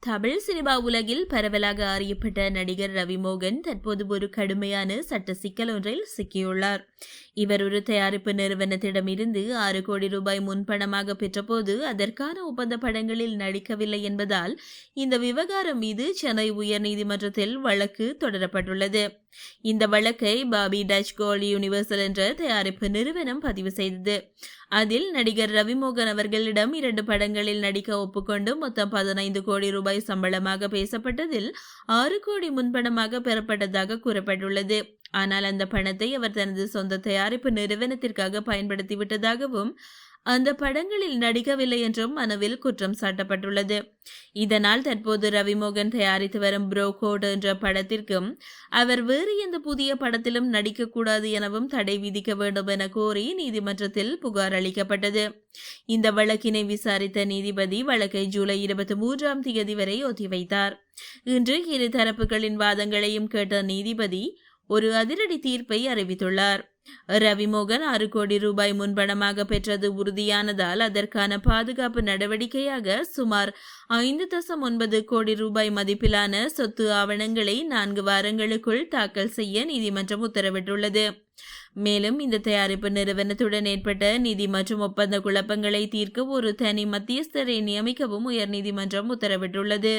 Tamil cinema உலகில் பரவலாக அறியப்பட்ட நடிகர் ரவிமோகன் தற்போது ஒரு கடுமையான சட்ட சிக்கல் ஒன்றில் சிக்கியுள்ளார். இவர் ஒரு தயாரிப்பு நிறுவனத்திடமிருந்து 6 கோடி ரூபாய் முன்பணமாக பெற்றபோது அதற்கான ஒப்பந்த படங்களில் நடிக்கவில்லை என்பதால் இந்த விவகாரம் மீது சென்னை உயர்நீதிமன்றத்தில் வழக்கு தொடரப்பட்டுள்ளது. இந்த வழக்கை பாபி டச் கோல்ட் யூனிவர்சல் என்ற தயாரிப்பு நிறுவனம் பதிவு செய்தது. அதில் நடிகர் ரவிமோகன் அவர்களிடம் 2 படங்களில் நடிக்க ஒப்புக்கொண்டு மொத்தம் 15 கோடி ரூபாய் சம்பளமாக பேசப்பட்டதில் 6 கோடி முன்பணமாக பெறப்பட்டதாக கூறப்பட்டுள்ளது. ஆனால் அந்த பணத்தை அவர் தனது சொந்த தயாரிப்பு நிறுவனத்திற்காக பயன்படுத்திவிட்டதாகவும் அந்த படங்களில் நடிக்கவில்லை என்றும் மனுவில் குற்றம் சாட்டப்பட்டுள்ளது. இதனால் தற்போது ரவிமோகன் தயாரித்து வரும் ப்ரோ கோட் என்ற படத்திற்கும் அவர் வேறு எந்த புதிய படத்திலும் நடிக்கக்கூடாது எனவும் தடை விதிக்க வேண்டும் என கோரி நீதிமன்றத்தில் புகார் அளிக்கப்பட்டது. இந்த வழக்கினை விசாரித்த நீதிபதி வழக்கை ஜூலை 23 வரை ஒத்திவைத்தார். இன்று இரு தரப்புகளின் வாதங்களையும் கேட்ட நீதிபதி ஒரு அதிரடி தீர்ப்பை அறிவித்துள்ளார். ரவிமோகன் 6 கோடி ரூபாய் முன்பணமாக பெற்றது உறுதியானதால் அதற்கான பாதுகாப்பு நடவடிக்கையாக சுமார் 5.9 கோடி ரூபாய் மதிப்பிலான சொத்து ஆவணங்களை 4 வாரங்களுக்குள் தாக்கல் செய்ய நீதிமன்றம் உத்தரவிட்டுள்ளது. மேலும் இந்த தயாரிப்பு நிறுவனத்துடன் ஏற்பட்ட நிதி மற்றும் ஒப்பந்த குழப்பங்களை தீர்க்க ஒரு தனி மத்தியஸ்தரை நியமிக்கவும் உயர்நீதிமன்றம் உத்தரவிட்டுள்ளது.